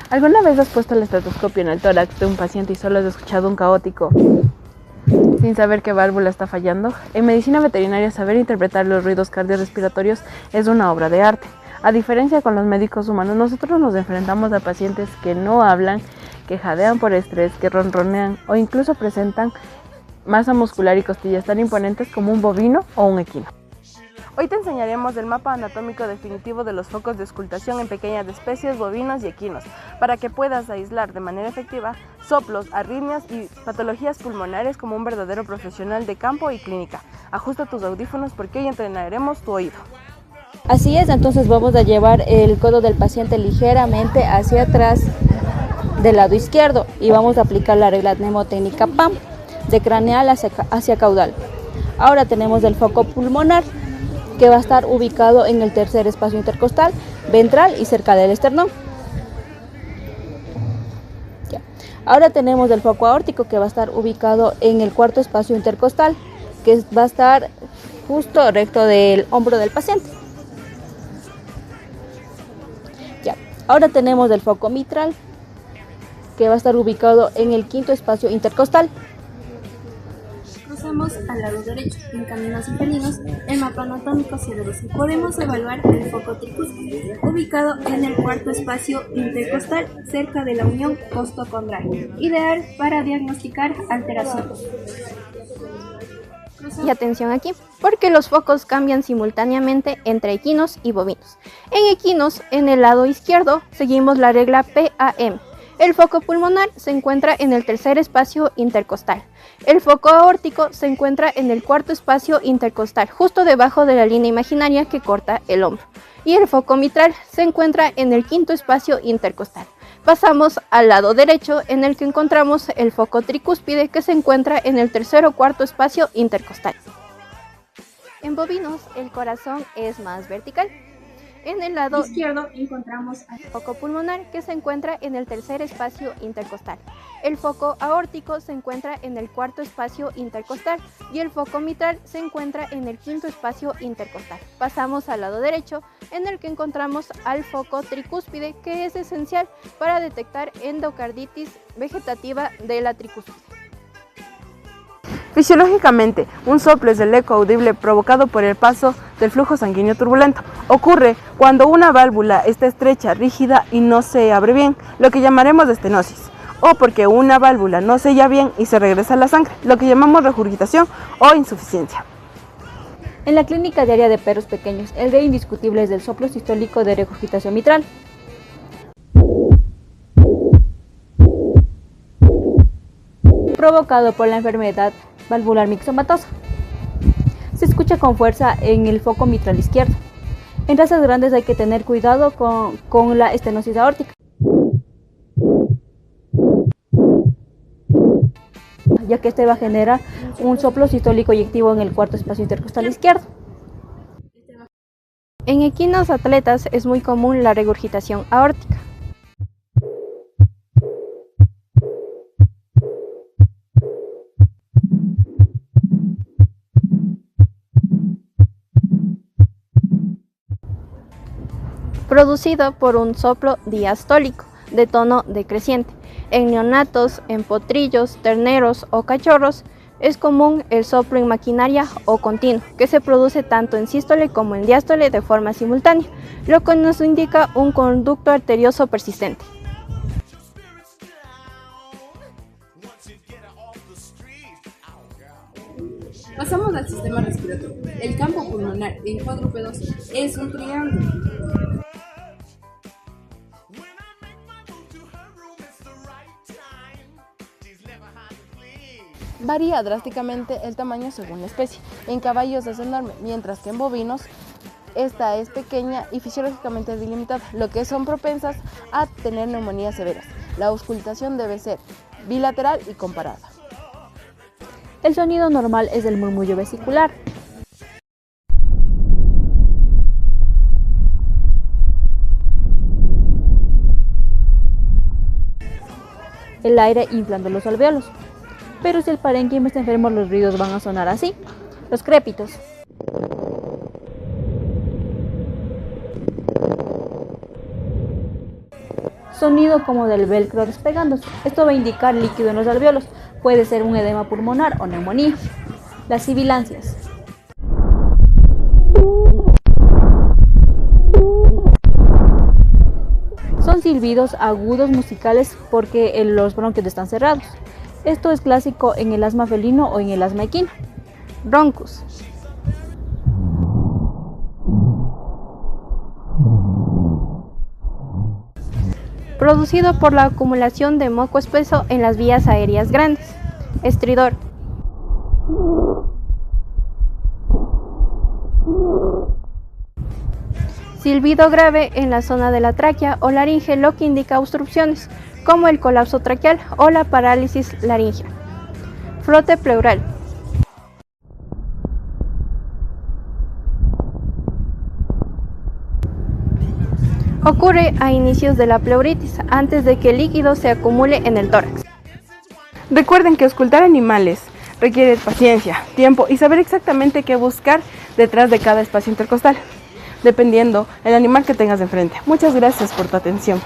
¿Alguna vez has puesto el estetoscopio en el tórax de un paciente y solo has escuchado un caótico sin saber qué válvula está fallando? En medicina veterinaria, saber interpretar los ruidos cardiorrespiratorios es una obra de arte. A diferencia con los médicos humanos, nosotros nos enfrentamos a pacientes que no hablan, que jadean por estrés, que ronronean o incluso presentan masa muscular y costillas tan imponentes como un bovino o un equino. Hoy te enseñaremos el mapa anatómico definitivo de los focos de auscultación en pequeñas especies, bovinos y equinos, para que puedas aislar de manera efectiva soplos, arritmias y patologías pulmonares como un verdadero profesional de campo y clínica. Ajusta tus audífonos porque hoy entrenaremos tu oído. Así es, entonces vamos a llevar el codo del paciente ligeramente hacia atrás del lado izquierdo y vamos a aplicar la regla mnemotécnica PAM, de craneal hacia caudal. Ahora tenemos el foco pulmonar, que va a estar ubicado en el tercer espacio intercostal, ventral y cerca del esternón. Ya. Ahora tenemos el foco aórtico, que va a estar ubicado en el cuarto espacio intercostal, que va a estar justo recto del hombro del paciente. Ya. Ahora tenemos el foco mitral, que va a estar ubicado en el quinto espacio intercostal. Cruzamos al lado derecho, en caminos y felinos, el mapa anatómico se reduce. Podemos evaluar el foco tricúspide, ubicado en el cuarto espacio intercostal, cerca de la unión costocondral, ideal para diagnosticar alteraciones. Y atención aquí, porque los focos cambian simultáneamente entre equinos y bovinos. En equinos, en el lado izquierdo, seguimos la regla PAM. El foco pulmonar se encuentra en el tercer espacio intercostal. El foco aórtico se encuentra en el cuarto espacio intercostal, justo debajo de la línea imaginaria que corta el hombro. Y el foco mitral se encuentra en el quinto espacio intercostal. Pasamos al lado derecho, en el que encontramos el foco tricúspide, que se encuentra en el tercer o cuarto espacio intercostal. En bovinos, el corazón es más vertical. En el lado izquierdo encontramos el foco pulmonar, que se encuentra en el tercer espacio intercostal. El foco aórtico se encuentra en el cuarto espacio intercostal y el foco mitral se encuentra en el quinto espacio intercostal. Pasamos al lado derecho, en el que encontramos al foco tricúspide, que es esencial para detectar endocarditis vegetativa de la tricúspide. Fisiológicamente, un soplo es el eco audible provocado por el paso del flujo sanguíneo turbulento. Ocurre cuando una válvula está estrecha, rígida y no se abre bien, lo que llamaremos estenosis, o porque una válvula no sella bien y se regresa la sangre, lo que llamamos regurgitación o insuficiencia. En la clínica diaria de perros pequeños, el rey indiscutible es el soplo sistólico de regurgitación mitral. Provocado por la enfermedad valvular mixomatosa. Se escucha con fuerza en el foco mitral izquierdo. En razas grandes hay que tener cuidado con la estenosis aórtica, ya que este va a generar un soplo sistólico eyectivo en el cuarto espacio intercostal izquierdo. En equinos atletas es muy común la regurgitación aórtica. Producido por un soplo diastólico de tono decreciente. En neonatos, en potrillos, terneros o cachorros es común el soplo en maquinaria o continuo, que se produce tanto en sístole como en diástole de forma simultánea, lo que nos indica un conducto arterioso persistente. Pasamos al sistema respiratorio. El campo pulmonar en cuadrúpedos es un triángulo. Varía drásticamente el tamaño según la especie. En caballos es enorme, mientras que en bovinos esta es pequeña y fisiológicamente delimitada, lo que son propensas a tener neumonías severas. La auscultación debe ser bilateral y comparada. El sonido normal es el murmullo vesicular. El aire inflando los alvéolos. Pero si el parénquima está enfermo, los ruidos van a sonar así. Los crépitos. sonido como del velcro despegándose. Esto va a indicar líquido en los alvéolos. Puede ser un edema pulmonar o neumonía. Las sibilancias. Son silbidos agudos musicales porque los bronquios están cerrados. Esto es clásico en el asma felino o en el asma equino. Broncos. Producido por la acumulación de moco espeso en las vías aéreas grandes. Estridor. Silbido grave en la zona de la tráquea o laringe, lo que indica obstrucciones, como el colapso traqueal o la parálisis laringea. Frote pleural. Ocurre a inicios de la pleuritis, antes de que el líquido se acumule en el tórax. Recuerden que auscultar animales requiere paciencia, tiempo y saber exactamente qué buscar detrás de cada espacio intercostal, dependiendo el animal que tengas enfrente. Muchas gracias por tu atención.